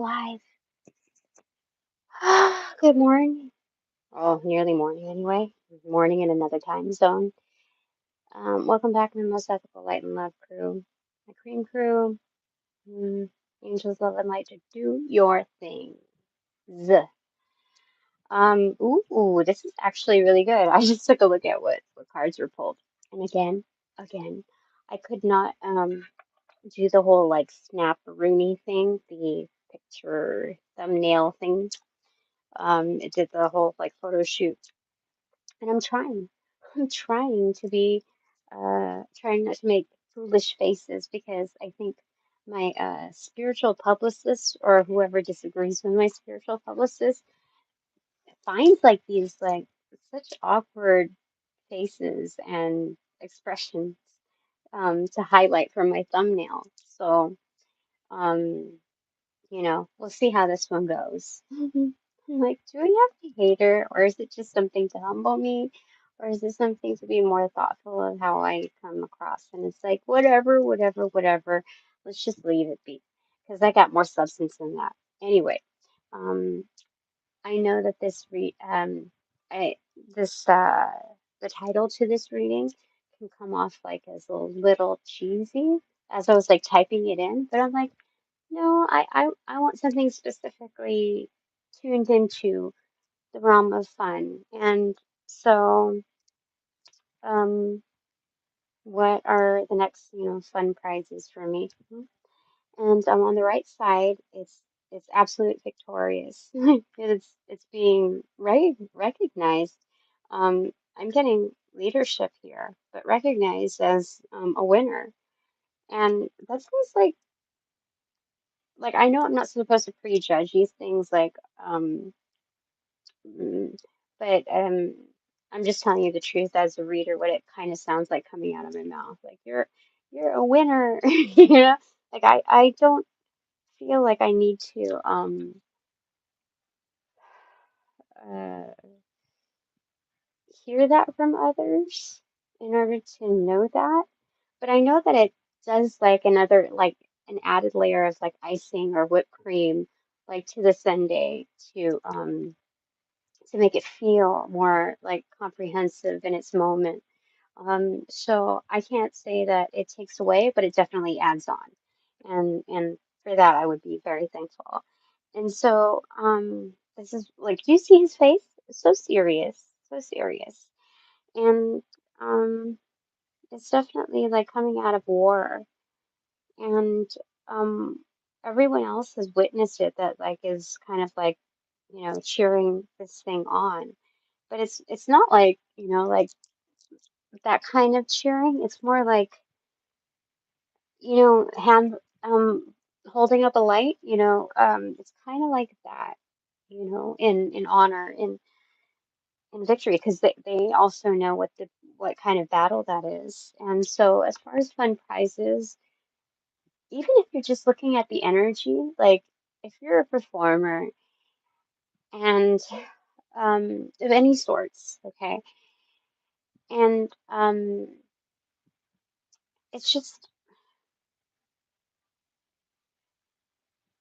Live. Good morning. Oh, nearly morning anyway. Morning in another time zone. Welcome back to the Most Ethical Light and Love crew. My cream crew. Mm, Angels, love, and light to do your thing. Z. This is actually really good. I just took a look at what cards were pulled. And again, I could not do the whole like snap Rooney thing, the picture thumbnail thing. It did the whole like photo shoot, and I'm trying. I'm trying to be, trying not to make foolish faces because I think my spiritual publicist or whoever disagrees with my spiritual publicist finds like these like such awkward faces and expressions to highlight for my thumbnail. So, um, we'll see how this one goes. I'm like, do we have to hate her, or is it just something to humble me, or is it something to be more thoughtful of how I come across? And it's like, whatever, whatever, whatever. Let's just leave it be, because I got more substance than that. Anyway, um, I know that I this the title to this reading can come off like as a little cheesy as I was like typing it in, but I'm like. No, I want something specifically tuned into the realm of fun. And so, um, what are the next, fun prizes for me? And on the right side, it's absolute victorious. It's being recognized. I'm getting leadership here, but recognized as a winner. And that sounds like I know I'm not supposed to prejudge these things Mm, but I'm just telling you the truth as a reader, what it kind of sounds like coming out of my mouth. Like you're a winner, Like I don't feel like I need to uh hear that from others in order to know that. But I know that it does like an added layer of like icing or whipped cream like to the sundae to make it feel more like comprehensive in its moment. So I can't say that it takes away, but it definitely adds on. And for that I would be very thankful. And so this is like, do you see his face? It's so serious, so serious. And um it's definitely like coming out of war. And um everyone else has witnessed it that like is kind of like, cheering this thing on. But it's not like, like that kind of cheering. It's more like, hand holding up a light, it's kind of like that, in honor, in victory, because they also know what kind of battle that is. And so as far as fun prizes, even if you're just looking at the energy, like if you're a performer and of any sorts, okay, and it's just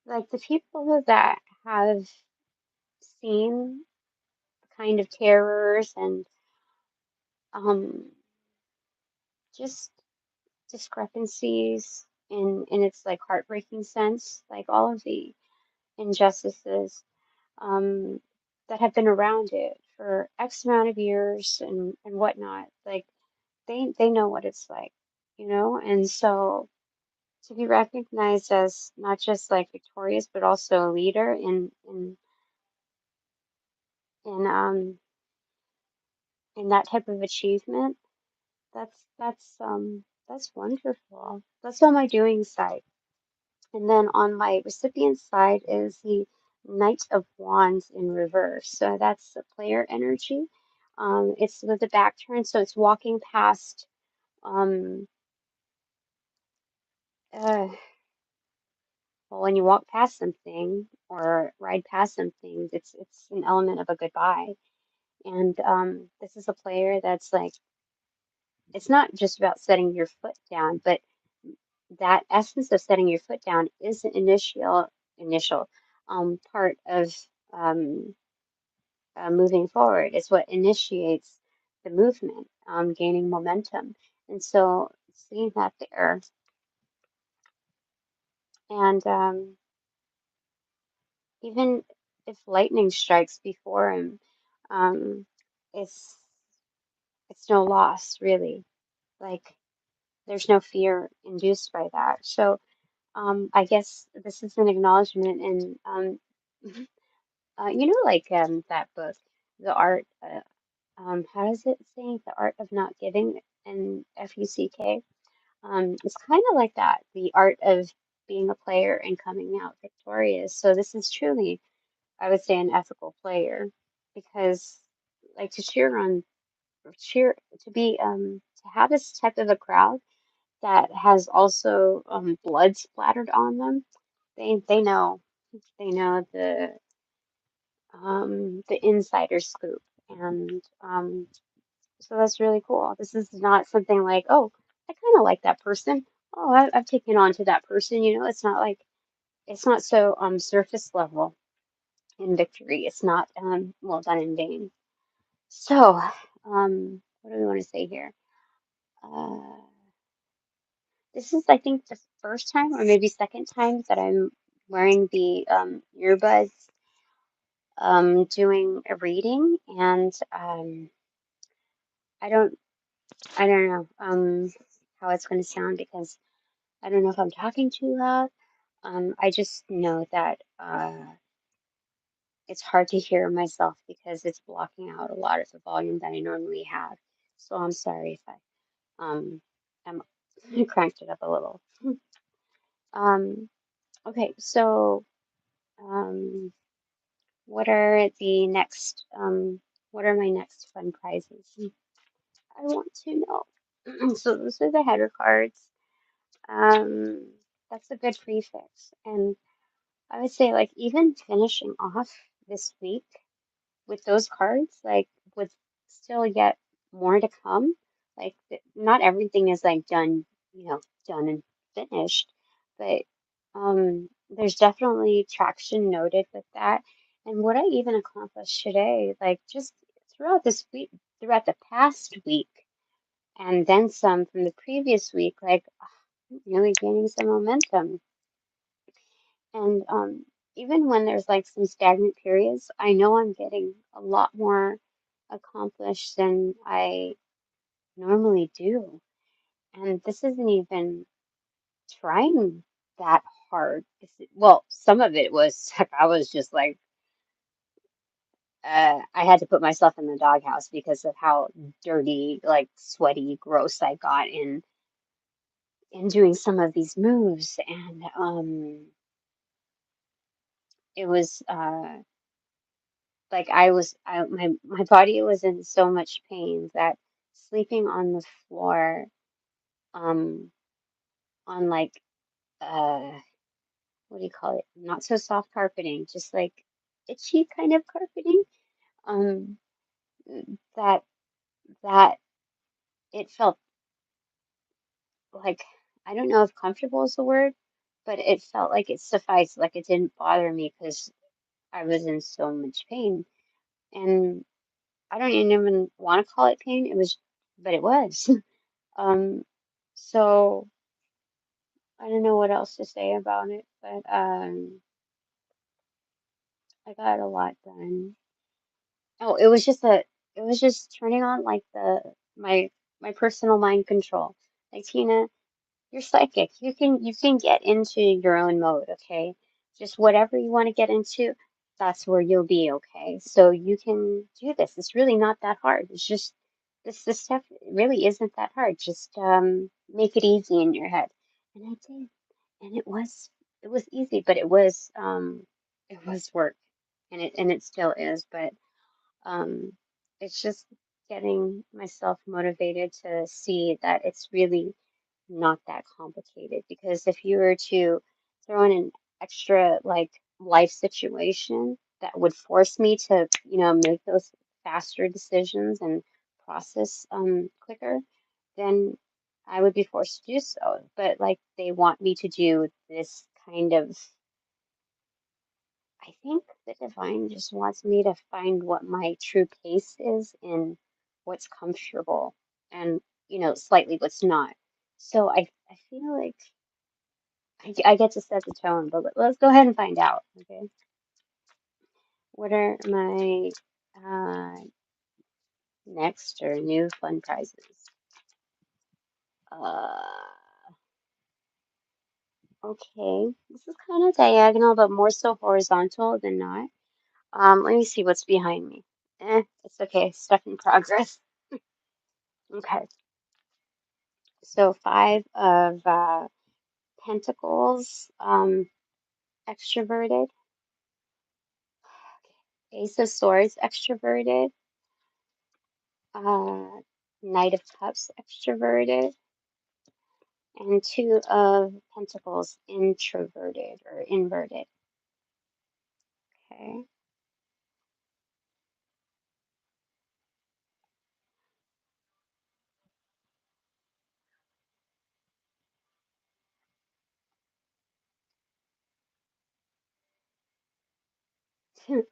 like the people that have seen kind of terrors and um, just discrepancies in its like heartbreaking sense, like all of the injustices um, that have been around it for X amount of years and whatnot. Like they know what it's like, and so to be recognized as not just like victorious but also a leader in in that type of achievement. That's wonderful. That's on my doing side. And then on my recipient side is the Knight of Wands in reverse. So that's the player energy. It's with the back turn, so it's walking past um uh well, when you walk past something or ride past something, it's an element of a goodbye. And this is a player that's like, it's not just about setting your foot down, but that essence of setting your foot down is an initial. part of um, moving forward. It's what initiates the movement, gaining momentum. And so seeing that there, and even if lightning strikes before him, um, it's it's no loss really. Like there's no fear induced by that. So I guess this is an acknowledgement and like that book, The Art. How does it say? The Art of Not Giving and FUCK. It's kind of like that, the art of being a player and coming out victorious. So this is truly, I would say, an ethical player because, like, cheer to be to have this type of a crowd that has also blood splattered on them. They know the insider scoop, and so that's really cool. This is not something like, oh, I kind of like that person. Oh, I've taken on to that person. It's not like it's not so surface level in victory. It's not well done in vain. So, what do we want to say here? Uh, this is, I think, the first time or maybe second time that I'm wearing the earbuds, doing a reading, and I don't, I don't know how it's going to sound because I don't know if I'm talking too loud. I just know that it's hard to hear myself because it's blocking out a lot of the volume that I normally have. So I'm sorry if I'm cranked it up a little. Um, okay, so um, what are the next what are my next fun prizes? I want to know. So those are the header cards. Um, that's a good prefix. And I would say, like, even finishing off this week with those cards, like, with still yet more to come. Like, not everything is like done, done and finished, but there's definitely traction noted with that. And what I even accomplished today, like, just throughout this week, throughout the past week, and then some from the previous week, like, really gaining some momentum. And even when there's like some stagnant periods, I know I'm getting a lot more accomplished than I normally do. And this isn't even trying that hard. Well, some of it was I was just like, I had to put myself in the doghouse because of how dirty, like sweaty, gross I got in doing some of these moves. And it was like my body was in so much pain that sleeping on the floor um on like uh what do you call it, not so soft carpeting, just like itchy kind of carpeting, um that that it felt like, I don't know if comfortable is the word, but it felt like it sufficed, like it didn't bother me because I was in so much pain. And I don't even want to call it pain, it was, but it was. Um, so I don't know what else to say about it, but I got a lot done. Oh, it was just turning on like my personal mind control. Like, Tina, you're psychic. You can get into your own mode, okay? Just whatever you want to get into, that's where you'll be, okay? So you can do this. It's really not that hard. It's just this stuff really isn't that hard. Just make it easy in your head. And I did. And it was easy, but it was work. And it still is, but um it's just getting myself motivated to see that it's really not that complicated, because if you were to throw in an extra like life situation that would force me to, make those faster decisions and process quicker, then I would be forced to do so. But like they want me to do this kind of, I I think the divine just wants me to find what my true pace is and what's comfortable and, slightly what's not. So I feel like I get to set the tone, but let's go ahead and find out. Okay. What are my uh, next or new fun prizes? Uh, okay. This is kind of diagonal, but more so horizontal than not. Let me see what's behind me. It's okay. Stuff in progress. Okay. So five of Pentacles, extroverted. Ace of Swords, extroverted. Uh, Knight of Cups, extroverted. And two of Pentacles, introverted or inverted. Okay.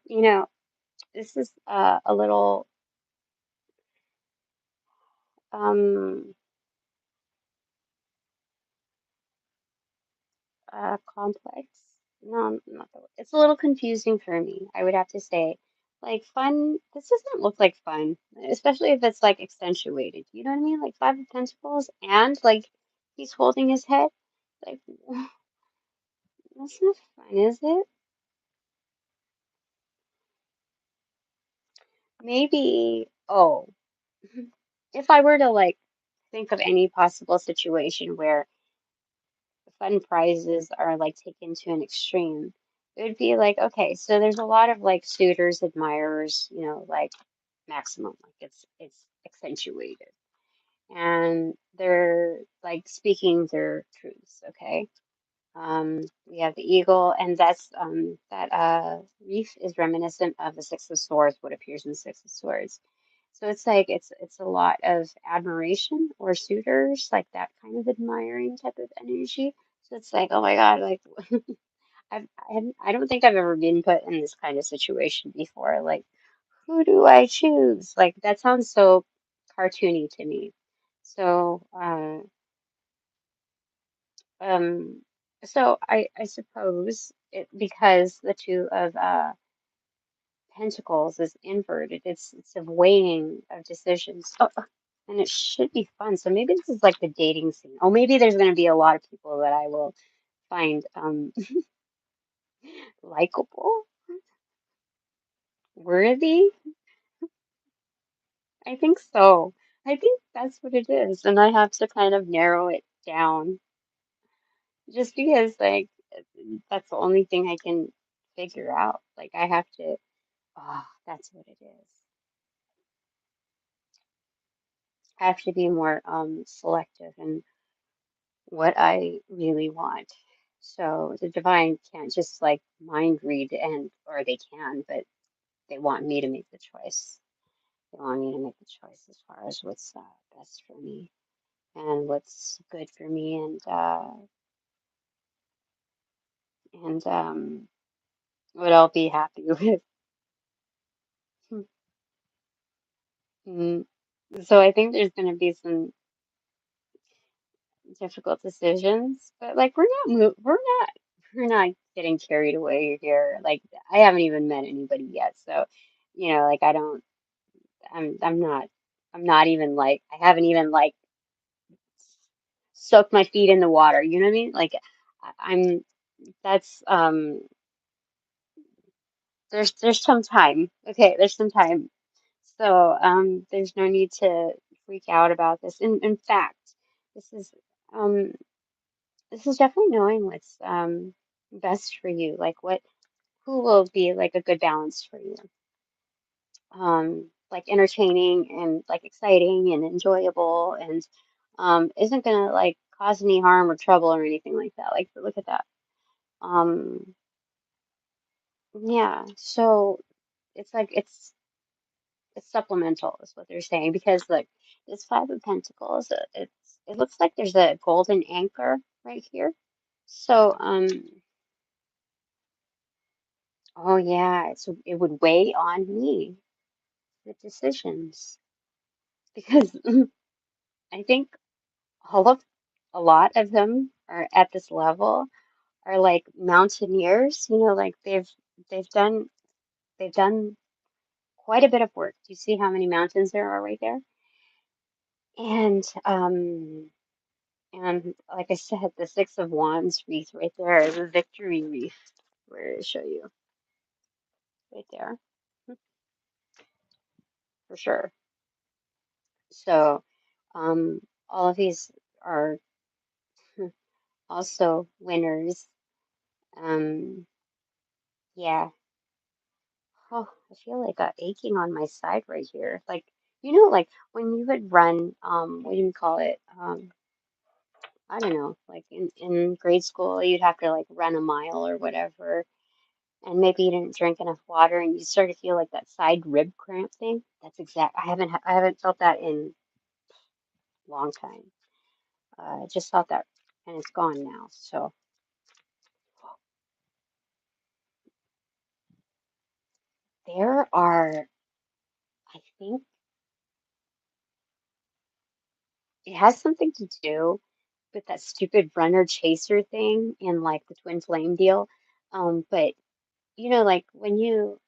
You know, this is a little um complex. No, not the word. It's a little confusing for me, I would have to say. Like fun, this doesn't look like fun, especially if it's like accentuated. You know what I mean? Like Five of Pentacles and like he's holding his head. Like that's not fun, is it? Maybe, oh, if I were to like think of any possible situation where fun prizes are like taken to an extreme, it would be like, okay, so there's a lot of like suitors, admirers, like maximum, like it's accentuated. And they're like speaking their truths, okay? We have the eagle, and that reef is reminiscent of the Six of Swords, what appears in the Six of Swords. So it's like it's a lot of admiration or suitors, like that kind of admiring type of energy. So it's like, oh my God, like I don't think I've ever been put in this kind of situation before. Like, who do I choose? Like that sounds so cartoony to me. So um so I suppose it because the two of Pentacles is inverted. It's a weighing of decisions. Oh, and it should be fun. So maybe this is like the dating scene. Oh, maybe there's going to be a lot of people that I will find likable, worthy. I think so. I think that's what it is. And I have to kind of narrow it down just because like that's the only thing I can figure out. Like I have to, oh, that's what it is. I have to be more selective in what I really want. So the divine can't just like mind read or they can, but they want me to make the choice. They want me to make the choice as far as what's best for me and what's good for me and what I'll be happy with. Mm. So I think there's going to be some difficult decisions, but like we're not getting carried away here. Like I haven't even met anybody yet, so like I don't. I'm not even like I haven't even like soaked my feet in the water. You know what I mean? Like I'm that's there's some time. Okay, there's some time. So there's no need to freak out about this. In fact, this is um this is definitely knowing what's best for you. Like who will be like a good balance for you. Like entertaining and like exciting and enjoyable and isn't gonna like cause any harm or trouble or anything like that. Like look at that. Um, yeah, so it's like it's supplemental is what they're saying because like this Five of Pentacles, it looks like there's a golden anchor right here. So Oh yeah, so it would weigh on me, the decisions, because I think all of a lot of them are at this level are like mountaineers, like they've done quite a bit of work. Do you see how many mountains there are right there? And like I said, the Six of Wands wreath right there is a victory wreath. Where to show you right there, for sure. So, all of these are also winners. Um, yeah. Oh, I feel like a aching on my side right here. Like, like when you would run, what do you call it? I don't know, like in grade school, you'd have to like run a mile or whatever, and maybe you didn't drink enough water, and you start to feel like that side rib cramp thing. That's exact. I haven't felt that in a long time. I just felt that, and it's gone now. So there are, I think it has something to do with that stupid runner chaser thing in like the twin flame deal. But like when you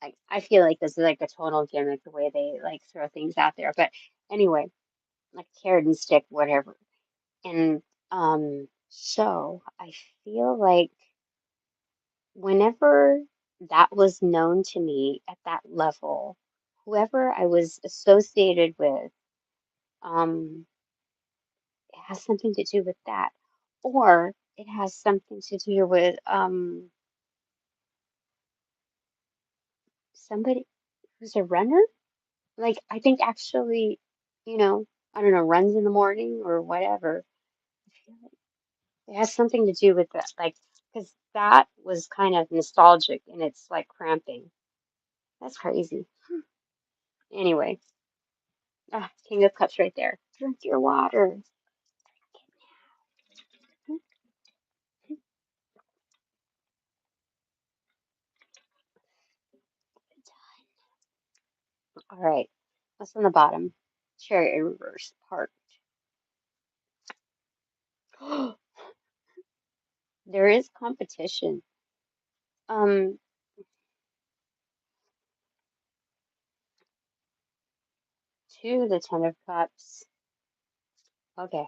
like, I feel like this is like a total gimmick the way they like throw things out there. But anyway, like carrot and stick, whatever. And so I feel like whenever that was known to me at that level, whoever I was associated with, um, it has something to do with that. Or it has something to do with somebody who's a runner. Like I think actually, you know, I don't know, runs in the morning or whatever. I feel like it has something to do with that, like, because that was kind of nostalgic and it's like cramping. That's crazy. Anyway, King of Cups right there. Drink your water. All right, what's on the bottom? Chariot in reverse, part. There is competition. Um, to the Ten of Cups. Okay,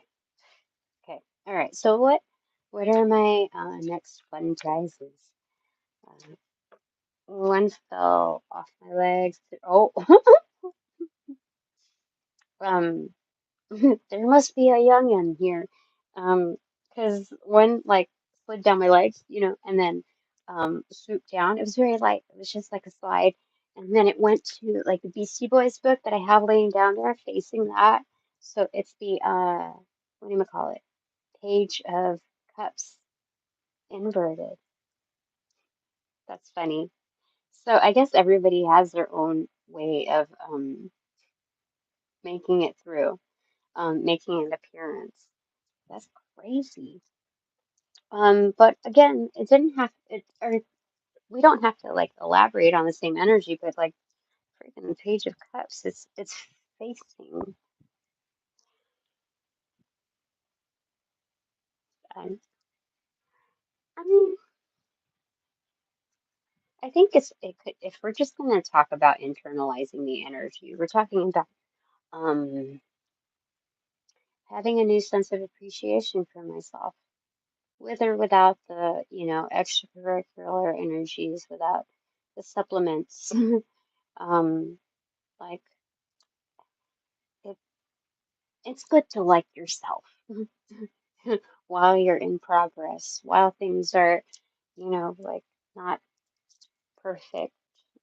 okay. All right. So what are my next fun prizes? Uh, One fell off my legs. Oh, um, there must be a youngin here. Because one like slid down my legs, and then swooped down. It was very light. It was just like a slide. And then it went to like the Beastie Boys book that I have laying down there facing that. So it's the what do you call it? Page of Cups inverted. That's funny. So I guess everybody has their own way of making it through, making an appearance. That's crazy. But again, it didn't have it, or we don't have to like elaborate on the same energy, but like freaking the Page of Cups, it's facing. Um, I mean, I think it could if we're just going to talk about internalizing the energy, we're talking about um having a new sense of appreciation for myself, with or without the, extracurricular energies, without the supplements. Um, like it, it's good to like yourself while you're in progress, while things are, like not perfect,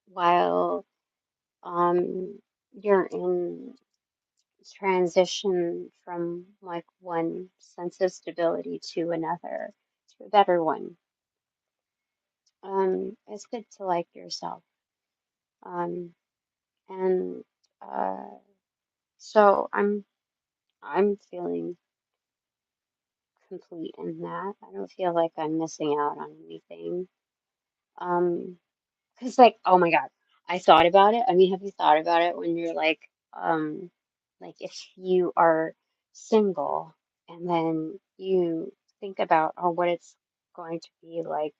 while um you're in transition from like one sense of stability to another, to a better one. It's good to like yourself. Um, and uh, so I'm feeling complete in that. I don't feel like I'm missing out on anything. Because like, oh my God, I thought about it. I mean, have you thought about it when you're like if you are single and then you think about, oh, what it's going to be like,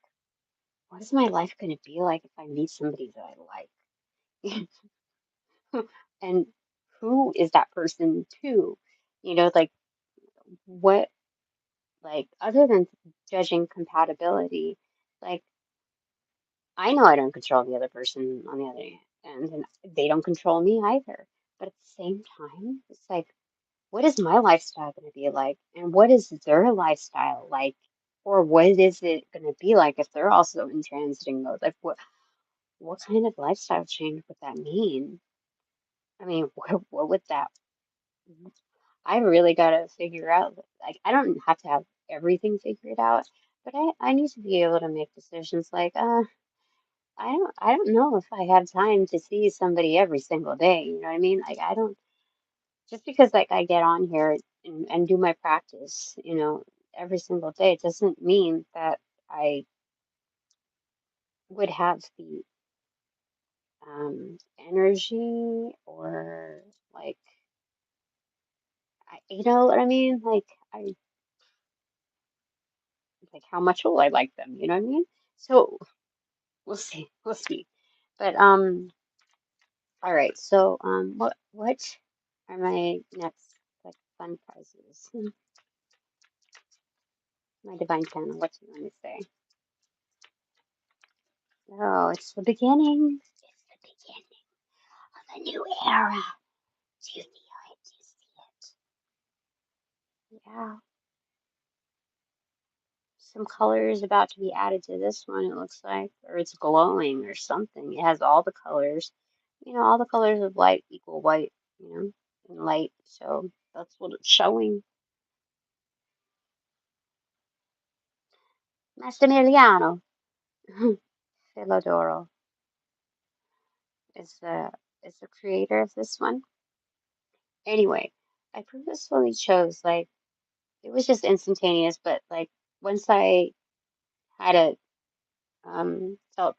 what is my life going to be like if I meet somebody that I like? And who is that person too? Like what, like other than judging compatibility, like I know I don't control the other person on the other end, and they don't control me either. But at the same time, it's like, what is my lifestyle going to be like? And what is their lifestyle like? Or what is it going to be like if they're also in transiting mode? Like, what kind of lifestyle change would that mean? I mean, what would that? I really got to figure out. Like, I don't have to have everything figured out, but I need to be able to make decisions like, I don't know if I have time to see somebody every single day. You know what I mean? Like I don't just because like I get on here and do my practice, every single day, it doesn't mean that I would have the energy or like you know what I mean? I like how much will I like them? You know what I mean? So we'll see. We'll see. But all right. So what are my next like fun prizes? My divine channel, what do you want to say? Oh, it's the beginning. It's the beginning of a new era. Do you feel it? Do you see it? Yeah. Some color is about to be added to this one, it looks like. Or it's glowing or something. It has all the colors. All the colors of light equal white, and light. So that's what it's showing. Massimiliano Philodoro is the creator of this one. Anyway, I purposefully chose like it was just instantaneous, but like once I had it felt,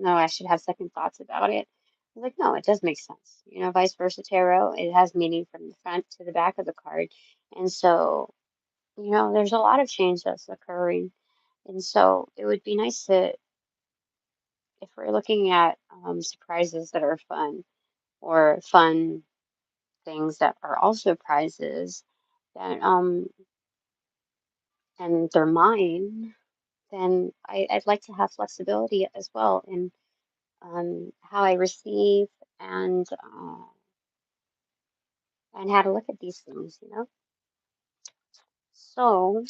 I should have second thoughts about it. I was like, no, it does make sense. Vice versa tarot, it has meaning from the front to the back of the card. And so, there's a lot of change that's occurring. And so it would be nice to, if we're looking at surprises that are fun or fun things that are also prizes, that and they're mine, then I'd like to have flexibility as well in how I receive and uh, and how to look at these things. So,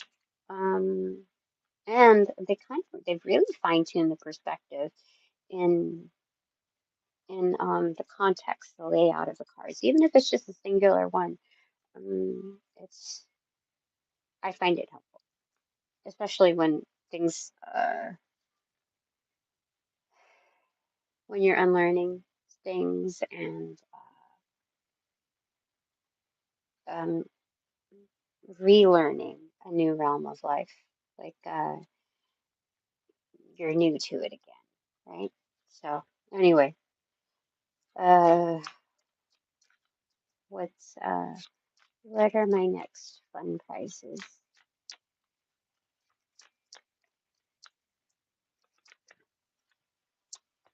um, and they've really fine-tuned the perspective in the context, the layout of the cards, even if it's just a singular one. It's I find it helpful, especially when things when you're unlearning things and um, relearning a new realm of life. Like you're new to it again, right? So anyway, uh, what's what are my next fun prizes?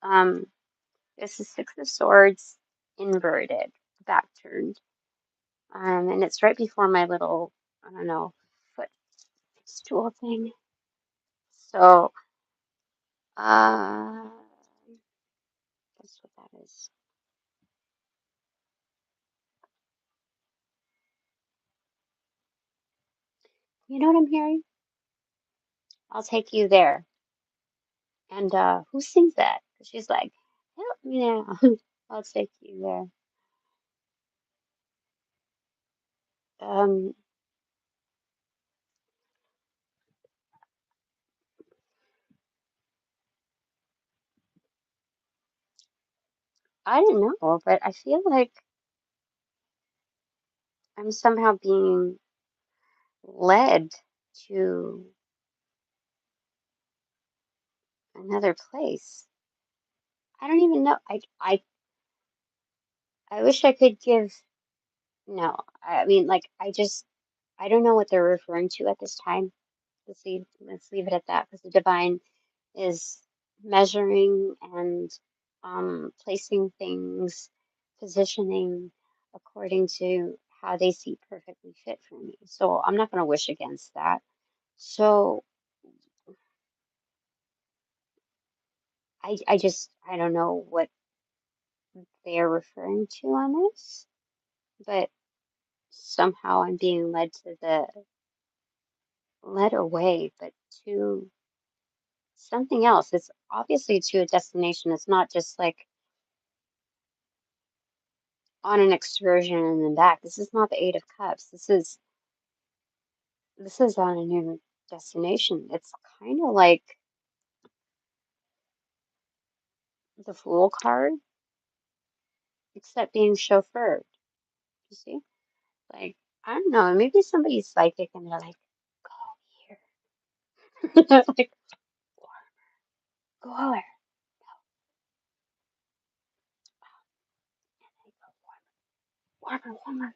Um, this is Six of Swords inverted, back turned. And it's right before my little, I don't know, footstool thing. So, uh, that's what that is. You know what I'm hearing? I'll take you there. And who sings that? 'Cause she's like, help me now. I'll take you there. Um, I don't know, but I feel like I'm somehow being led to another place. I don't even know. I wish I could give. No, I mean, like, I don't know what they're referring to at this time. Let's leave it at that, because the divine is measuring and placing things, positioning according to how they see perfectly fit for me. So I'm not going to wish against that. So I don't know what they are referring to on this, but somehow I'm being led away, but to something else. It's obviously to a destination. It's not just like on an excursion and then back. This is not the Eight of Cups. This is on a new destination. It's kind of like the Fool card, except being chauffeured. You see? Like, I don't know, maybe somebody's psychic and they're like, go here. Like, go where? Warmer, warmer.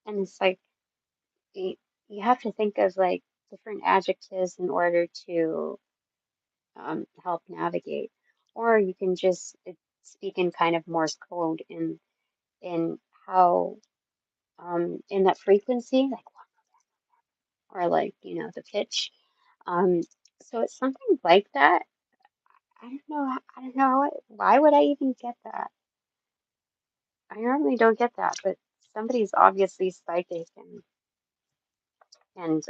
And it's like you, you have to think of like different adjectives in order to help navigate. Or you can just speak in kind of Morse code in how in that frequency, like, or like, the pitch. Um, so it's something like that. I don't know. I don't know why would I even get that? I normally don't get that, but somebody's obviously psychic and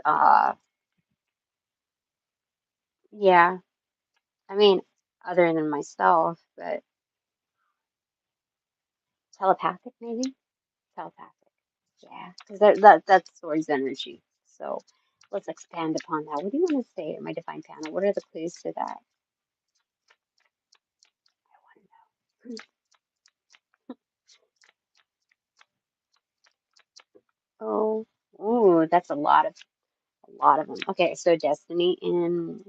yeah. I mean, other than myself, but telepathic maybe? Telepathic. Yeah, because that's Sword's energy. So let's expand upon that. What do you want to say, my divine panel? What are the clues to that? I want to know. Oh, that's a lot of them. Okay, so destiny in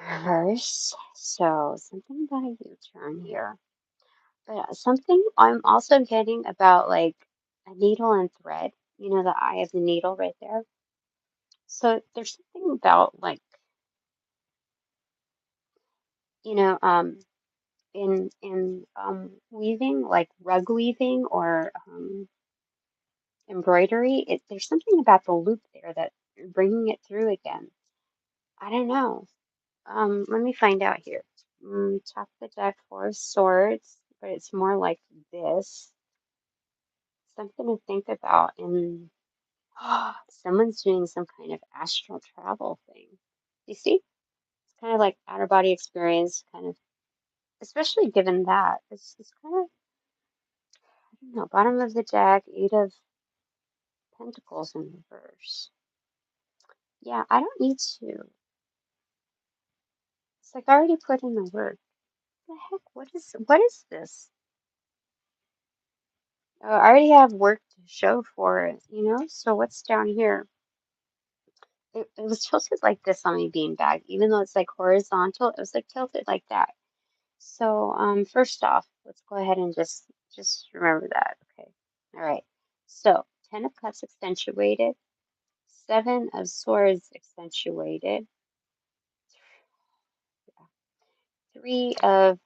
reverse. So something about a U-turn here. But something I'm also getting about like a needle and thread. The eye of the needle right there. So there's something about like, you know, um, in weaving, like rug weaving or embroidery. There's something about the loop there that bringing it through again. I don't know. Let me find out here. Top of the deck, Four of Swords, but it's more like this. Something to think about. And someone's doing some kind of astral travel thing. You see? It's kind of like outer body experience, kind of, especially given that. It's kind of, I don't know, bottom of the deck, Eight of Pentacles in reverse. Yeah, I don't need to. It's like I already put in the work. What the heck? What is this? I already have work to show for it. So what's down here? It was tilted like this on my beanbag, even though it's like horizontal, it was like tilted like that. So first off, let's go ahead and just remember that. Okay. All right. So 10 of Cups accentuated, 7 of Swords accentuated, 3 of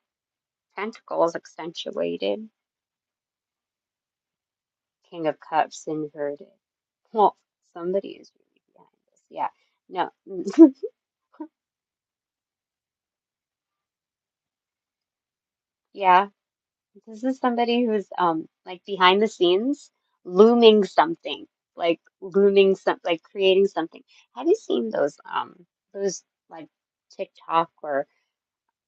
Pentacles accentuated, King of Cups inverted. Well, somebody is really behind this. Yeah. No. Yeah. This is somebody who's like behind the scenes looming something, like looming some like creating something. Have you seen those like TikTok or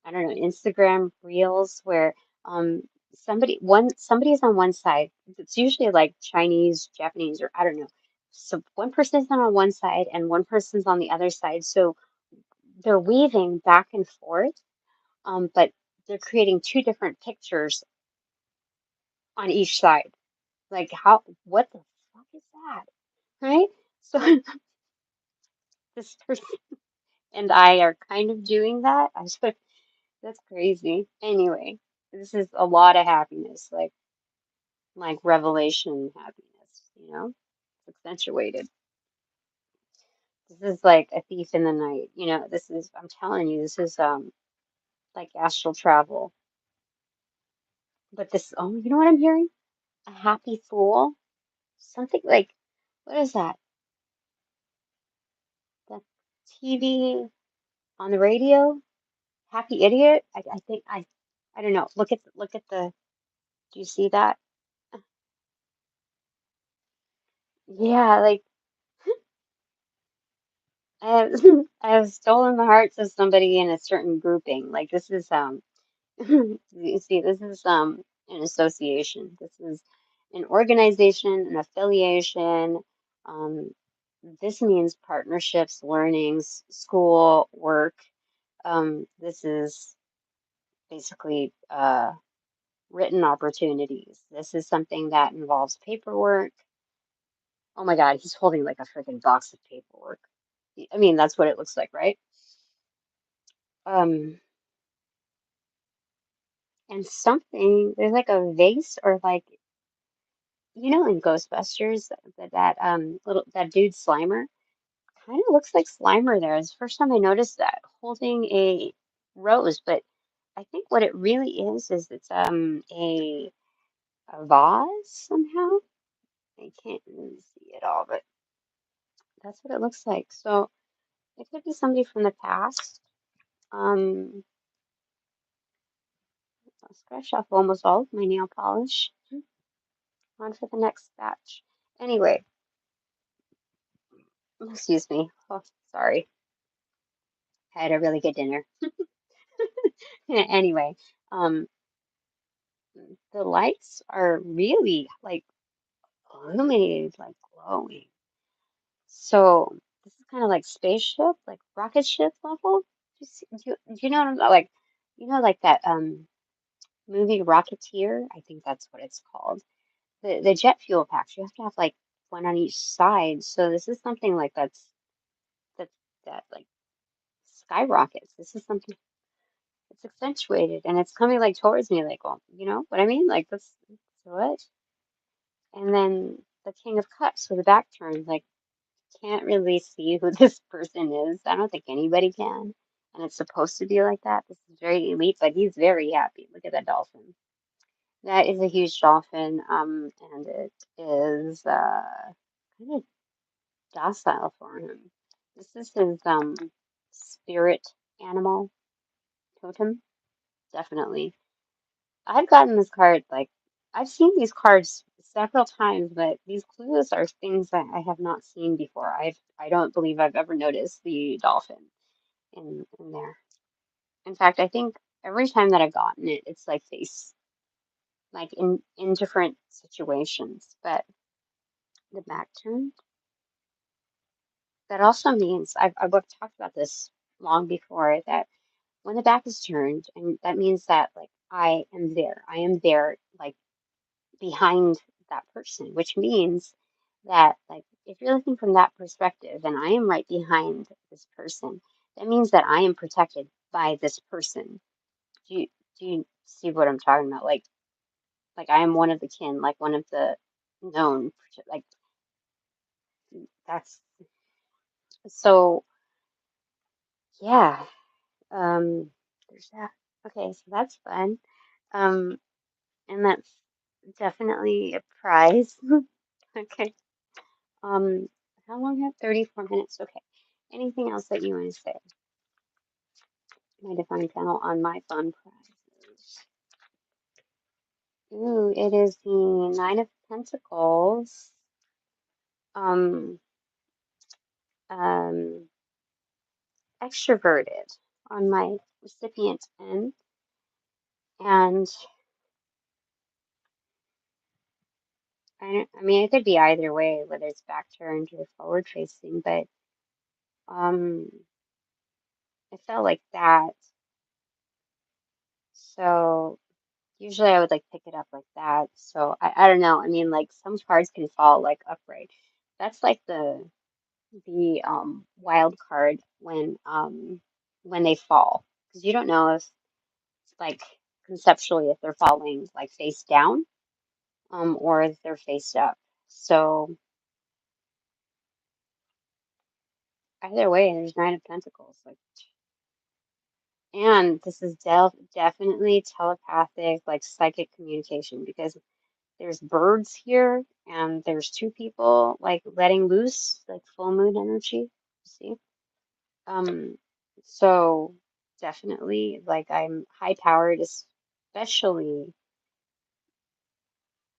I don't know, Instagram reels where um somebody is on one side. It's usually like Chinese, Japanese, or I don't know. So one person's on one side and one person's on the other side. So they're weaving back and forth, but they're creating two different pictures on each side. Like what the fuck is that? Right? So this person and I are kind of doing that. That's crazy. Anyway, this is a lot of happiness, like revelation happiness, you know? It's accentuated. This is like a thief in the night, you know. This is, I'm telling you, this is like astral travel. But this, oh, you know what I'm hearing? A happy fool? Something like, what is that? The TV on the radio? Happy idiot? I think I don't know. Look at the, do you see that? Yeah, like I have I have stolen the hearts of somebody in a certain grouping. Like this is you see, this is an association. This is an organization, an affiliation. Um, this means partnerships, learnings, school, work. This is basically written opportunities. This is something that involves paperwork. Oh my God, he's holding like a freaking box of paperwork. I mean, that's what it looks like, right? Um, and something, there's like a vase or like, you know, in Ghostbusters, that little that dude Slimer kind of looks like Slimer there. It's the first time I noticed that holding a rose, but I think what it really is it's a vase somehow. I can't really see it all, but that's what it looks like. So it could be somebody from the past. I'll scratch off almost all of my nail polish. On for the next batch. Anyway, excuse me. Oh, sorry. I had a really good dinner. Anyway, um, the lights are really like illuminated, like glowing. So this is kind of like spaceship, like rocket ship level. Do you know what I'm like? You know, like that movie Rocketeer? I think that's what it's called. The jet fuel packs. You have to have like one on each side. So this is something like that's that like skyrockets. This is something it's accentuated and it's coming like towards me, like, well, you know what I mean? Like that's what? And then the King of Cups with the back turned, like can't really see who this person is. I don't think anybody can. And it's supposed to be like that. This is very elite, but he's very happy. Look at that dolphin. That is a huge dolphin, and it is kind of docile for him. This is his spirit animal totem, definitely. I've gotten this card like I've seen these cards several times, but these clues are things that I have not seen before. I don't believe I've ever noticed the dolphin in there. In fact, I think every time that I've gotten it, it's like face like in different situations. But the back turn, that also means I've talked about this long before that when the back is turned, and that means that like I am there. I am there like behind that person, which means that like if you're looking from that perspective and I am right behind this person, that means that I am protected by this person. Do you do you see what I'm talking about? Like I am one of the kin, like one of the known like that's so yeah. There's that. Okay, so that's fun. Um and that's definitely a prize. Okay. Um, how long have 34 minutes? Okay. Anything else that you want to say? My divine panel on my fun prizes. Ooh, it is the Nine of Pentacles. Um, um, Extroverted on my recipient end. And I mean, it could be either way, whether it's back turned or forward facing, but um, it felt like that. So usually I would like pick it up like that. So I don't know. I mean, like some cards can fall like upright. That's like the the wild card when they fall, because you don't know if like conceptually if they're falling like face down or if they're face up. So either way, there's Nine of Pentacles. Like, and this is definitely telepathic, like psychic communication, because there's birds here and there's two people like letting loose like full moon energy. See? Um, so definitely like I'm high powered, especially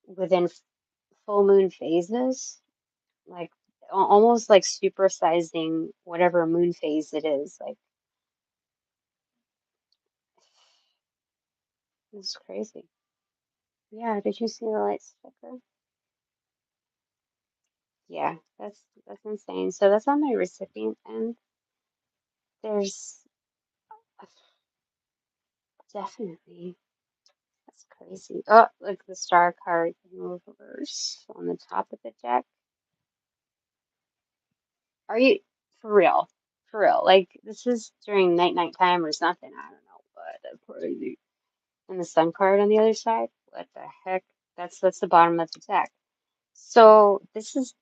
within full moon phases, like almost like supersizing whatever moon phase it is. Like it's crazy. Yeah, did you see the light sticker? Yeah, that's insane. So that's on my recipient end. There's definitely that's crazy. Oh, look, the star card in reverse on the top of the deck. Are you for real? For real? Like this is during night time or something. I don't know, but that's crazy. And the sun card on the other side. What the heck? That's the bottom of the deck. So this is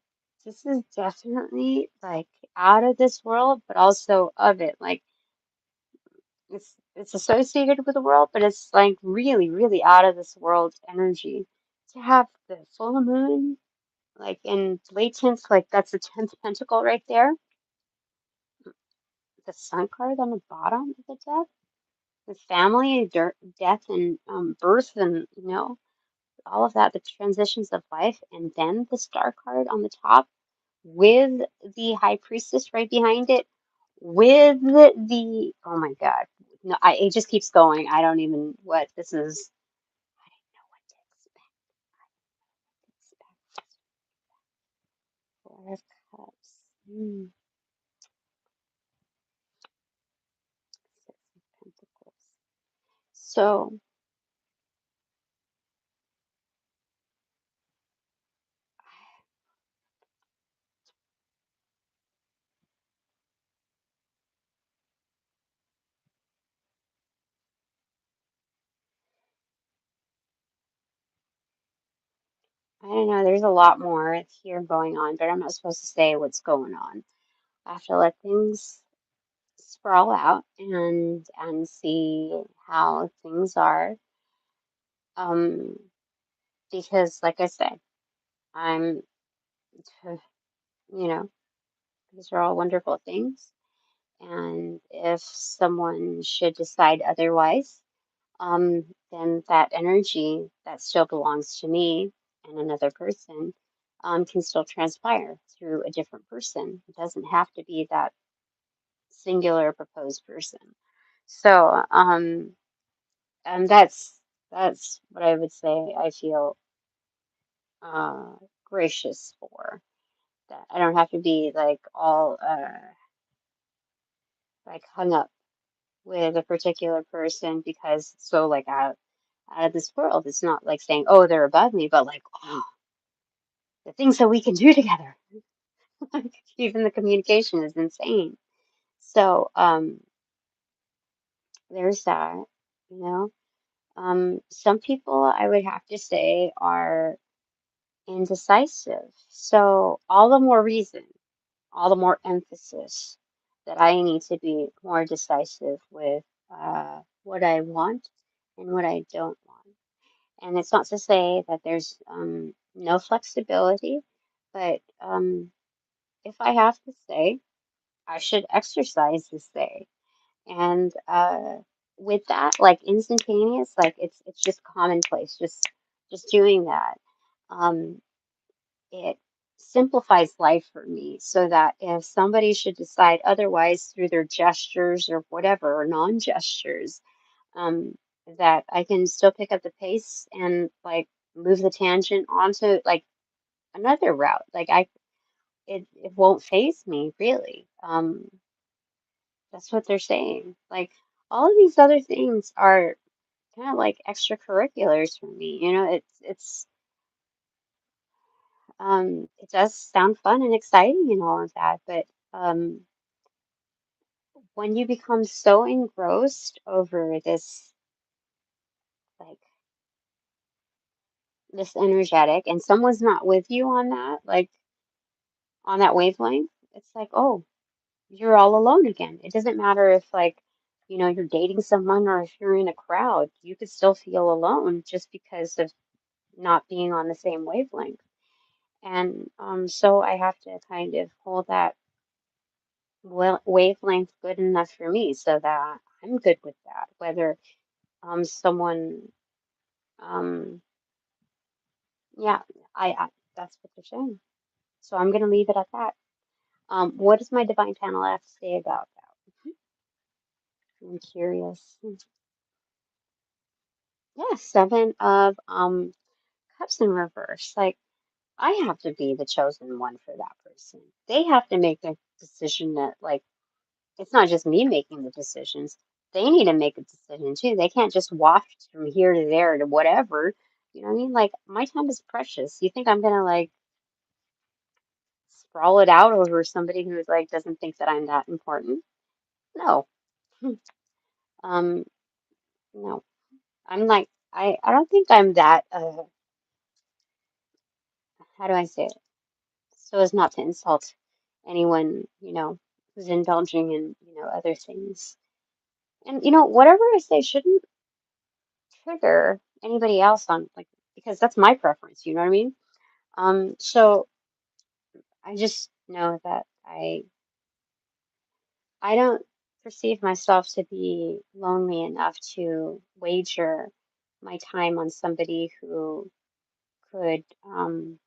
definitely like out of this world, but also of it. Like it's associated with the world, but it's like really, really out of this world energy. To have the full moon, like in latent, like that's the 10th pentacle right there. The sun card on the bottom of the deck. The family, death, and birth, and all of that, the transitions of life, and then the star card on the top with the high priestess right behind it, with the oh my God, no, it just keeps going. I don't even what this is. I didn't know what to expect. Four of Cups, Six of Pentacles. So I don't know. There's a lot more here going on, but I'm not supposed to say what's going on. I have to let things sprawl out and see how things are. Um, because like I said, I'm, you know, these are all wonderful things. And if someone should decide otherwise, then that energy that still belongs to me and another person, can still transpire through a different person. It doesn't have to be that singular proposed person. So, and that's what I would say I feel uh gracious for. That I don't have to be like all like hung up with a particular person because it's so like out of this world. It's not like saying, oh, they're above me, but like, oh, the things that we can do together. Like, even the communication is insane. So, there's that, you know. Some people I would have to say are indecisive. So all the more reason, all the more emphasis that I need to be more decisive with what I want and what I don't want. And it's not to say that there's no flexibility, but if I have to say, I should exercise to say. And with that, like instantaneous, like it's just commonplace, just doing that. Um, it simplifies life for me so that if somebody should decide otherwise through their gestures or whatever, or non-gestures, um, that I can still pick up the pace and like move the tangent onto like another route. Like it won't phase me really. That's what they're saying. Like all of these other things are kind of like extracurriculars for me. You know, it's It does sound fun and exciting and all of that, but um, when you become so engrossed over like this energetic, and someone's not with you on that, like on that wavelength, it's like, oh, you're all alone again. It doesn't matter if like, you're dating someone or if you're in a crowd, you could still feel alone just because of not being on the same wavelength. And so I have to kind of hold that wavelength good enough for me so that I'm good with that. Whether someone um yeah, I that's what they're saying. So I'm gonna leave it at that. What does my divine panel have to say about that? I'm curious. Yeah, seven of cups in reverse. Like I have to be the chosen one for that person. They have to make a decision that like it's not just me making the decisions. They need to make a decision too. They can't just waft from here to there to whatever. You know what I mean? Like my time is precious. You think I'm gonna like sprawl it out over somebody who like doesn't think that I'm that important? No. Um, no. I'm like I don't think I'm that how do I say it? So as not to insult anyone, who's indulging in, other things. And whatever I say shouldn't trigger anybody else on like because that's my preference, you know what I mean? So I just know that I don't perceive myself to be lonely enough to wager my time on somebody could um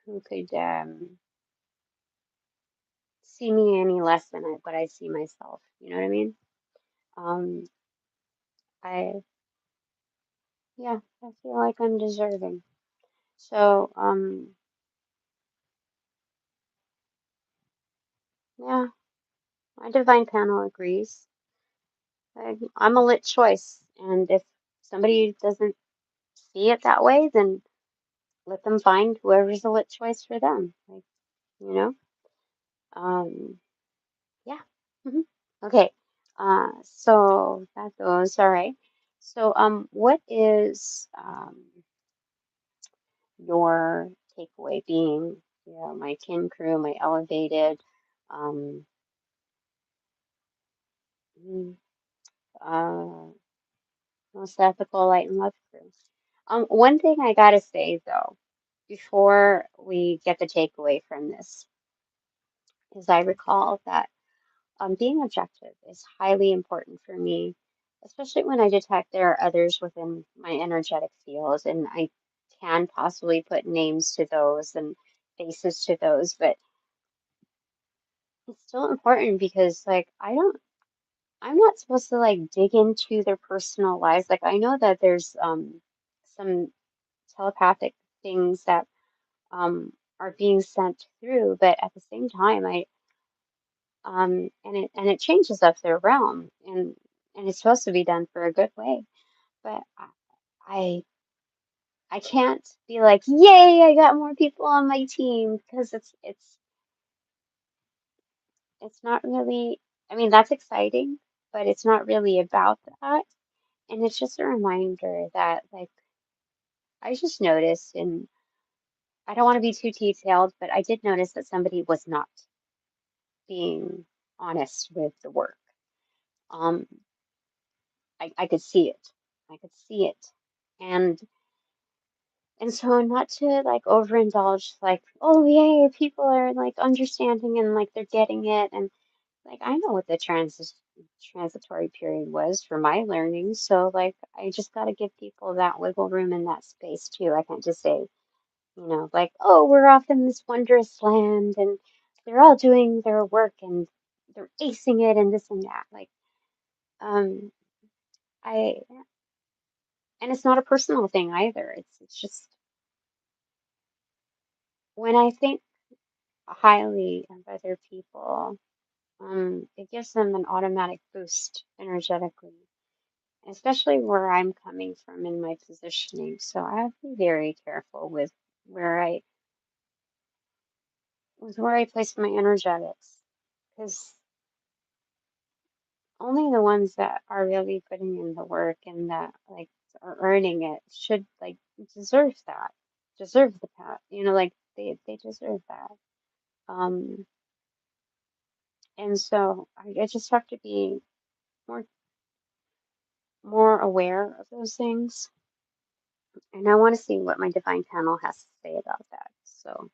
who could see me any less than what I see myself. You know what I mean? Um I yeah, I feel like I'm deserving. So yeah, my divine panel agrees. I'm a lit choice, and if somebody doesn't see it that way, then let them find whoever's a lit choice for them. Like, you know? Um, yeah. hmm Okay. So that goes. All right. So, what is your takeaway being, my kin crew, my elevated, um, mm, uh, most ethical light and love crew? One thing I gotta say though, before we get the takeaway from this, is I recall that being objective is highly important for me, especially when I detect there are others within my energetic field, and I can possibly put names to those and faces to those, but it's still important because, like, I'm not supposed to like dig into their personal lives. Like, I know that there's some telepathic things that are being sent through, but at the same time, and it changes up their realm, and it's supposed to be done for a good way. But I I can't be like, yay, I got more people on my team because it's not really. I mean, that's exciting, but it's not really about that. And it's just a reminder that like I just noticed, and I don't want to be too detailed, but I did notice that somebody was not being honest with the work. Um, I could see it. I could see it. And and so not to like overindulge, like, oh yay, people are like understanding and like they're getting it. And like I know what the transitory period was for my learning. So like I just gotta give people that wiggle room in that space too. I can't just say, like, oh, we're off in this wondrous land and they're all doing their work and they're acing it and this and that. Like, um, I, and it's not a personal thing either. It's just when I think highly of other people, it gives them an automatic boost energetically, especially where I'm coming from in my positioning. So I have to be very careful with where I was where I placed my energetics, because only the ones that are really putting in the work and that like are earning it should like deserve that, deserve the pat, like they deserve that. Um, and so I just have to be more more aware of those things, and I want to see what my divine panel has to say about that. So,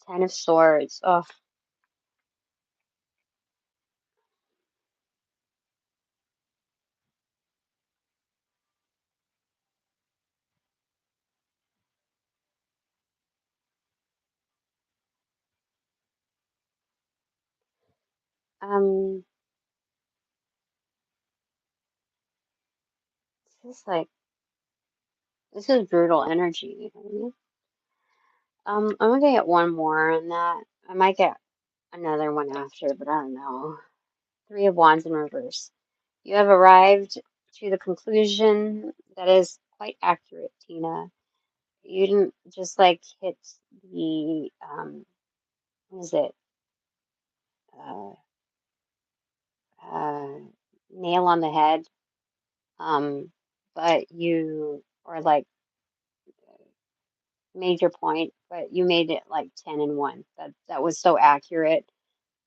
Ten of Swords. Oh, um, this is like this is brutal energy. You know what I mean? I'm gonna get one more on that. I might get another one after, but I don't know. Three of Wands in reverse. You have arrived to the conclusion that is quite accurate, Tina. You didn't just like hit the what is it? Uh, uh, Nail on the head. But you or like made your point, but you made it like 10 and 1. That was so accurate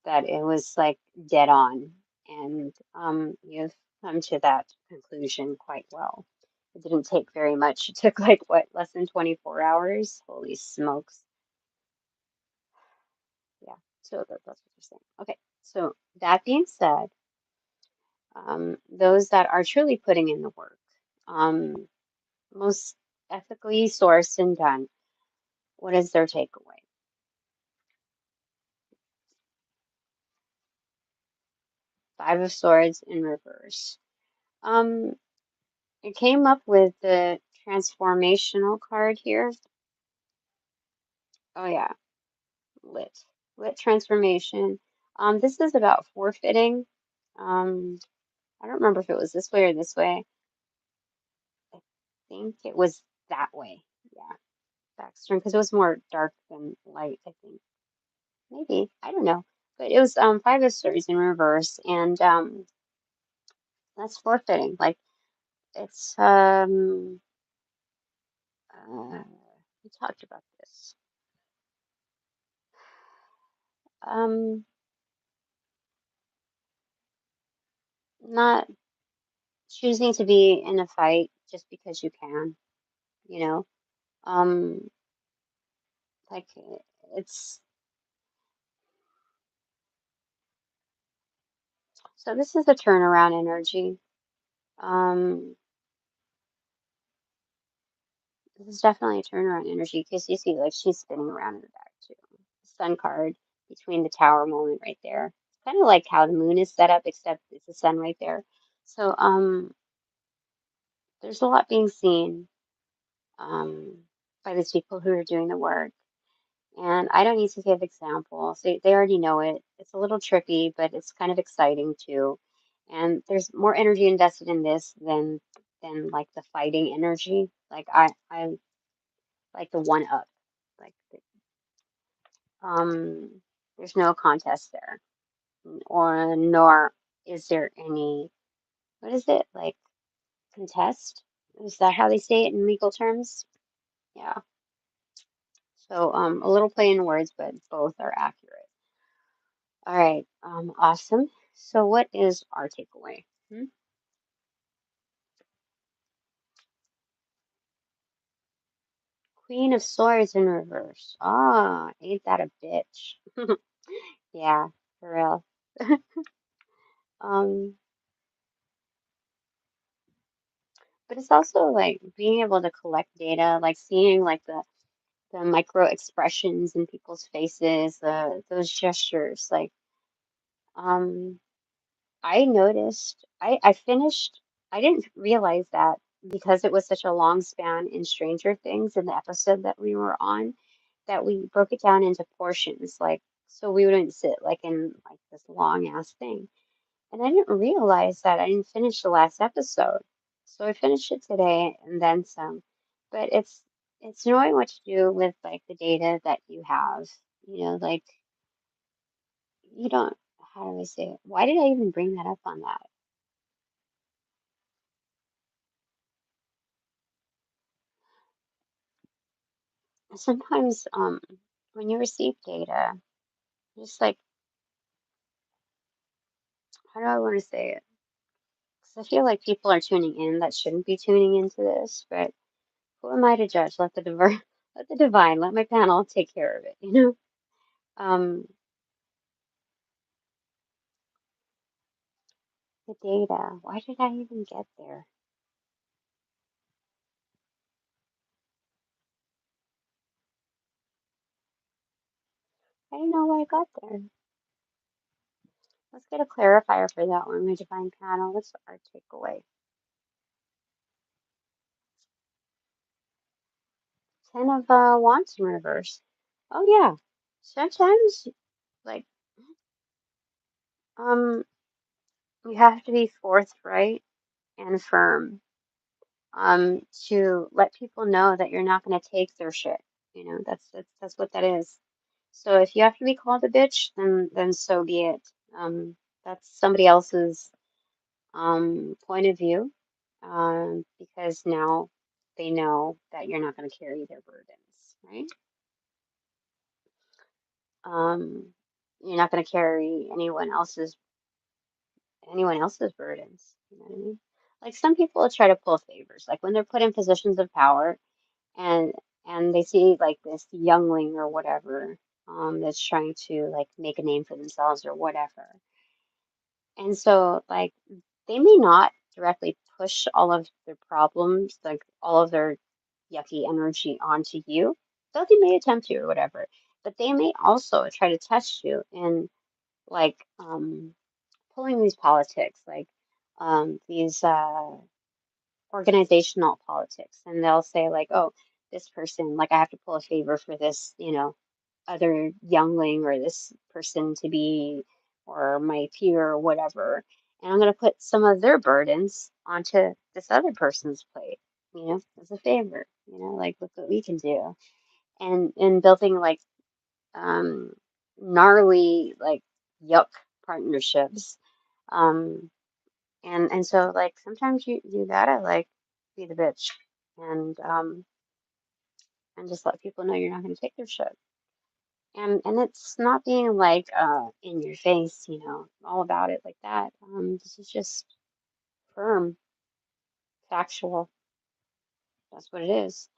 that it was like dead on. And you've come to that conclusion quite well. It didn't take very much. It took like what, less than 24 hours? Holy smokes. Yeah. So that's what you're saying. Okay. So that being said, those that are truly putting in the work, um, most ethically sourced and done, what is their takeaway? Five of Swords in reverse. Um, it came up with the transformational card here. Oh yeah, lit. Lit transformation. This is about forfeiting. Um, I don't remember if it was this way or this way. I think it was that way. Yeah, backstring, because it was more dark than light, I think. Maybe. I don't know. But it was Five of Swords in reverse, and that's forfeiting. Like it's we talked about this. Um, not choosing to be in a fight just because you can, you know. Um, like it's so this is a turnaround energy. Um, this is definitely a turnaround energy because you see like she's spinning around in the back too. Sun card between the tower moment right there. It's kind of like how the moon is set up, except it's the sun right there. So there's a lot being seen um by these people who are doing the work. And I don't need to give examples. They already know it. It's a little trippy, but it's kind of exciting too. And there's more energy invested in this than like the fighting energy. Like I like the one up. Like um there's no contest there. Or nor is there any what is it? Like contest? Is that how they say it in legal terms? Yeah. So a little play in words, but both are accurate. All right, awesome. So what is our takeaway? Hmm? Queen of Swords in reverse. Ah, ain't that a bitch? Yeah, for real. Um, but it's also like being able to collect data, like seeing like the micro expressions in people's faces, those gestures. Like, um, I noticed, I finished, I didn't realize that because it was such a long span in Stranger Things in the episode that we were on, that we broke it down into portions, like, so we wouldn't sit like in like this long ass thing. And I didn't realize that I didn't finish the last episode. So I finished it today and then some. But it's knowing what to do with like the data that you have. You know, like you don't, how do I say it? Why did I even bring that up on that? Sometimes when you receive data, just like, how do I want to say it? Because I feel like people are tuning in that shouldn't be tuning into this, but who am I to judge? Let the divine, let the divine, let my panel take care of it, you know? Um, the data. Why did I even get there? I don't know why I got there. Let's get a clarifier for that one. My divine panel. What's our takeaway? 10 of wands in reverse. Oh yeah. Sometimes like um you have to be forthright and firm to let people know that you're not going to take their shit. You know, that's what that is. So if you have to be called a bitch, then so be it. That's somebody else's point of view, because now they know that you're not going to carry their burdens, right? Um, you're not going to carry anyone else's burdens. You know what I mean? Like some people try to pull favors, like when they're put in positions of power and they see like this youngling or whatever that's trying to like make a name for themselves or whatever. And so like they may not directly push all of their problems, like all of their yucky energy onto you, though they may attempt to or whatever. But they may also try to test you in like pulling these politics, like these organizational politics, and they'll say like, oh, this person, like I have to pull a favor for this, other youngling or this person to be or my peer or whatever, and I'm going to put some of their burdens onto this other person's plate, as a favor, like look what we can do, and building like um gnarly like yuck partnerships. um and so like sometimes you gotta like be the bitch and just let people know you're not gonna take their shit. And it's not being like in your face, all about it like that. This is just firm, factual. That's what it is.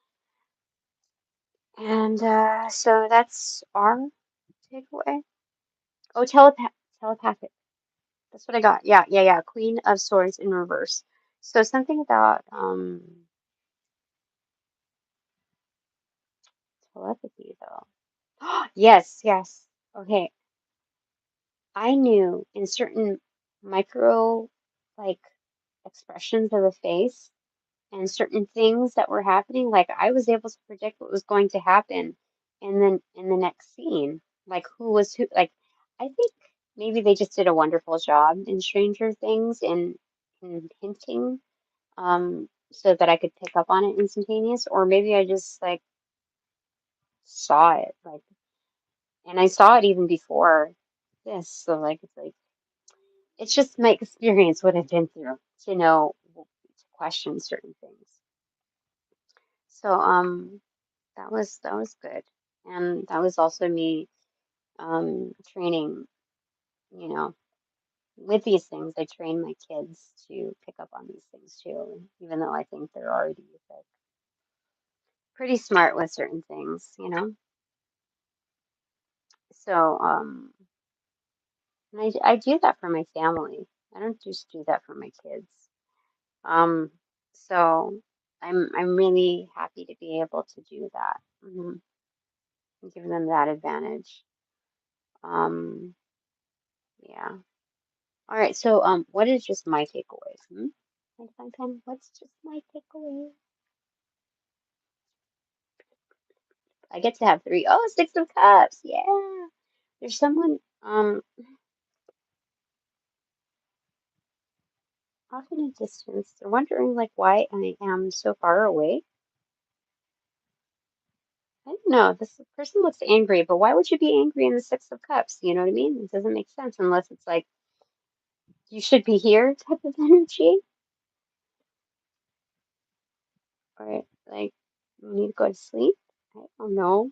And so that's our takeaway. Oh, telepathic. That's what I got. Yeah, yeah, yeah. Queen of Swords in reverse. So something about telepathy though. Yes, yes. Okay. I knew in certain micro like expressions of the face and certain things that were happening, like I was able to predict what was going to happen and then in the next scene. Like who was who, like I think maybe they just did a wonderful job in Stranger Things in hinting so that I could pick up on it instantaneous, or maybe I just like saw it like, and I saw it even before this, so like it's just my experience, what I've been through to know to question certain things. So that was good, and that was also me training, you know, with these things. I train my kids to pick up on these things too, even though I think they're already like pretty smart with certain things. So and I do that for my family. I don't just do that for my kids. Um, so I'm really happy to be able to do that. And give them that advantage. Um, yeah. All right. So what is just my takeaway? What's just my takeaway? I get to have three. Oh, Six of Cups. Yeah. There's someone. off in a distance. They're wondering like why I am so far away. I don't know. This person looks angry, but why would you be angry in the Six of Cups? You know what I mean? It doesn't make sense unless it's like you should be here type of energy, or like you need to go to sleep. I don't know.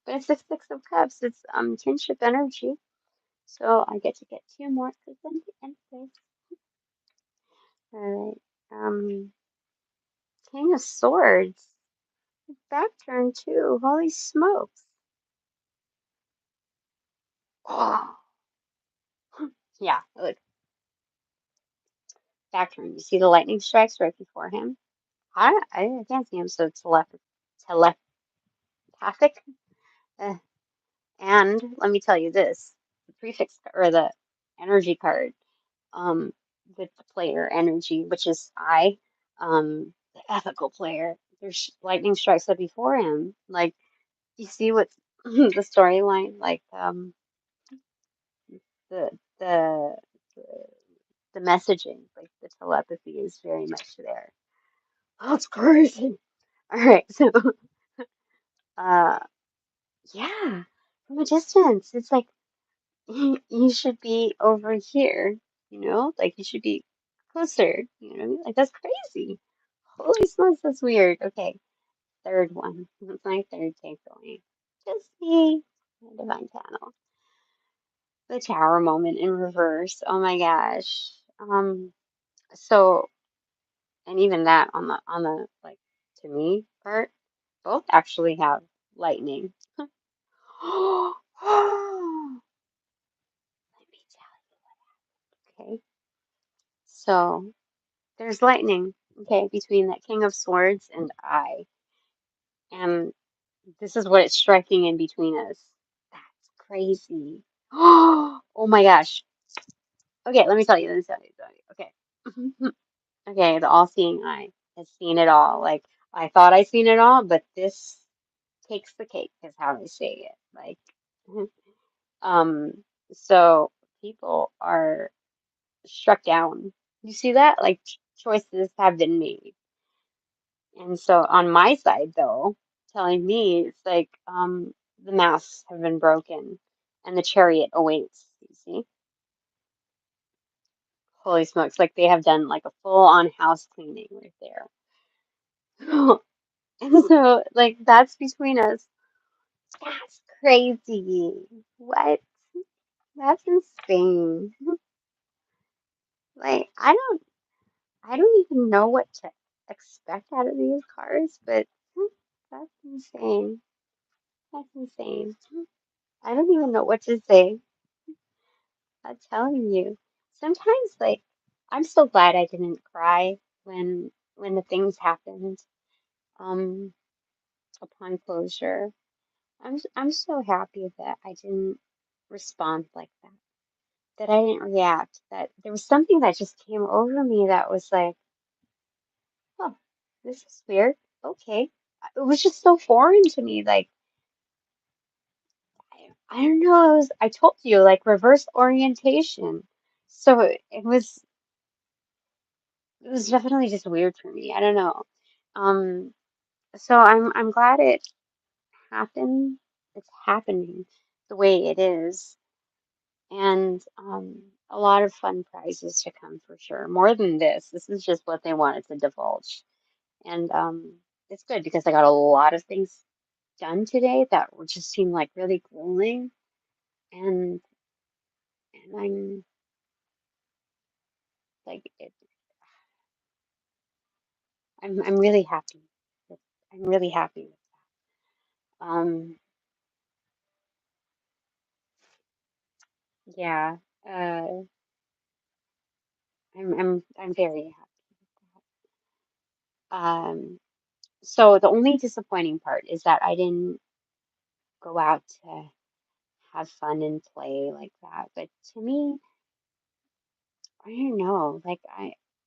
But it's the Six of Cups. It's kinship energy. So I get to get two more anyways. All right. King of Swords. Back turn too. Holy smokes. Oh. Yeah, look. Back turn. You see the lightning strikes right before him? I can't see him, so telepathic. Uh, and let me tell you this, the prefix or the energy card, um, with the player energy, which is the ethical player. There's lightning strikes up before him. Like, you see what's the storyline? Like, the the the the messaging, like the telepathy is very much there. Oh, it's crazy. All right, so uh yeah, from a distance, it's like you should be over here, like you should be closer, you know what I mean? Like that's crazy. Holy smokes, that's weird. Okay, third one. That's my third takeaway. Just see the divine panel. The tower moment in reverse. Oh my gosh. So and even that on the like to me part, both actually have lightning. Let me tell you. Okay. So there's lightning, okay, between that King of Swords and I. And this is what it's striking in between us. That's crazy. Oh my gosh. Okay, let me tell you. Okay. Okay, the all-seeing eye has seen it all. Like I thought I seen it all, but this takes the cake is how I say it. Like um so people are struck down. You see that? Like choices have been made. And so on my side, though, telling me it's like the masks have been broken and the chariot awaits. You see? Holy smokes, like they have done like a full-on house cleaning right there. And so like that's between us. That's crazy. What? That's insane. Like I don't even know what to expect out of these cards, but that's insane. That's insane. I don't even know what to say. I'm telling you. Sometimes, like, I'm so glad I didn't cry when the things happened, um, upon closure. I'm so happy that I didn't respond like that, that I didn't react, that there was something that just came over me that was like, oh, this is weird. Okay. It was just so foreign to me. Like, I don't know. I told you, like, reverse orientation. So it was definitely just weird for me. I don't know. Um, so I'm glad it happened. It's happening the way it is, and a lot of fun prizes to come for sure. More than this, this is just what they wanted to divulge, and it's good because I got a lot of things done today that were just seemed like really grueling, and I'm like I'm really happy. I'm really happy. Um, yeah. Uh, I'm very happy. So the only disappointing part is that I didn't go out to have fun and play like that. But to me, I don't know.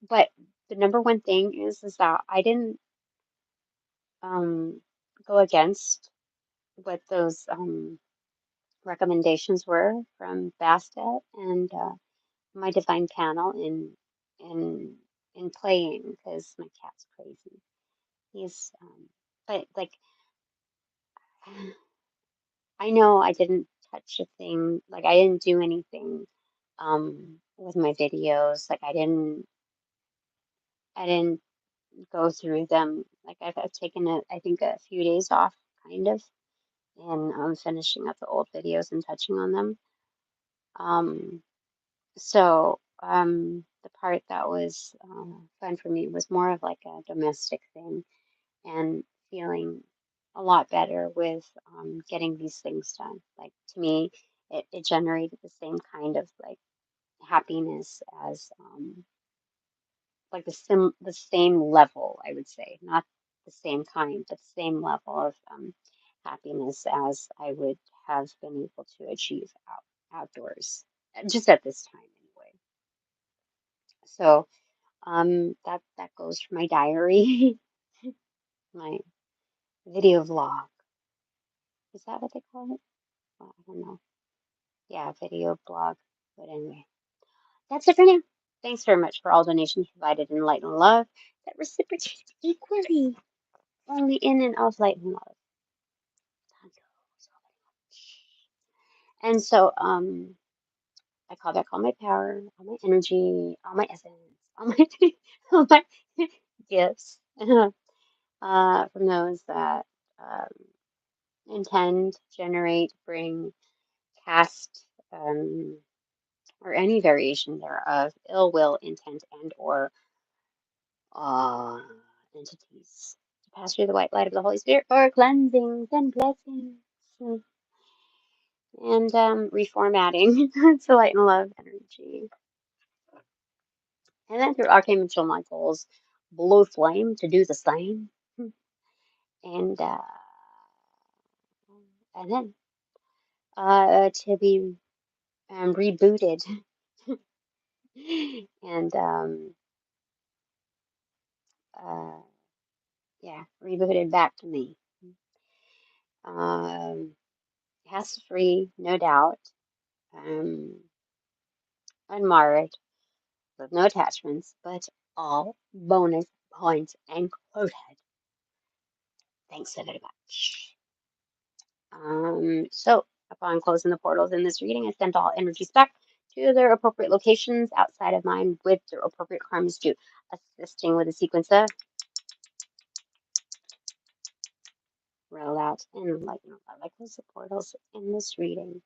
But the number one thing is that I didn't um go against what those recommendations were from Bastet and my divine panel in playing because my cat's crazy. He's but like I know I didn't touch a thing, like I didn't do anything with my videos. Like I didn't go through them. Like I've taken I think a few days off kind of and finishing up the old videos and touching on them. Um the part that was fun for me was more of like a domestic thing and feeling a lot better with getting these things done. Like to me, it generated the same kind of like happiness as like the same level, I would say, not the same kind, but the same level of happiness as I would have been able to achieve outdoors, just at this time anyway. So that goes for my diary, my video vlog. Is that what they call it? Well, I don't know. Yeah, video blog. But anyway, that's it for now. Thanks very much for all donations provided in light and love that reciprocate equally, only in and of light and love. And so, I call back all my power, all my energy, all my essence, all my all my gifts from those that intend, generate, bring, cast, or any variation thereof, ill will, intent, and or entities to pass through the white light of the Holy Spirit for cleansings and blessings and reformatting to light and love energy. And then through Archangel Michael's blue flame to do the same. And then to be rebooted and yeah, rebooted back to me. Hassle free, no doubt. Unmarred, with no attachments, but all bonus points included. Thanks so very much. So upon closing the portals in this reading, I send all energies back to their appropriate locations outside of mine with their appropriate karmas due, assisting with a sequence of roll out and lighten up. I close the portals in this reading.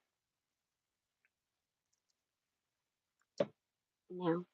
Now.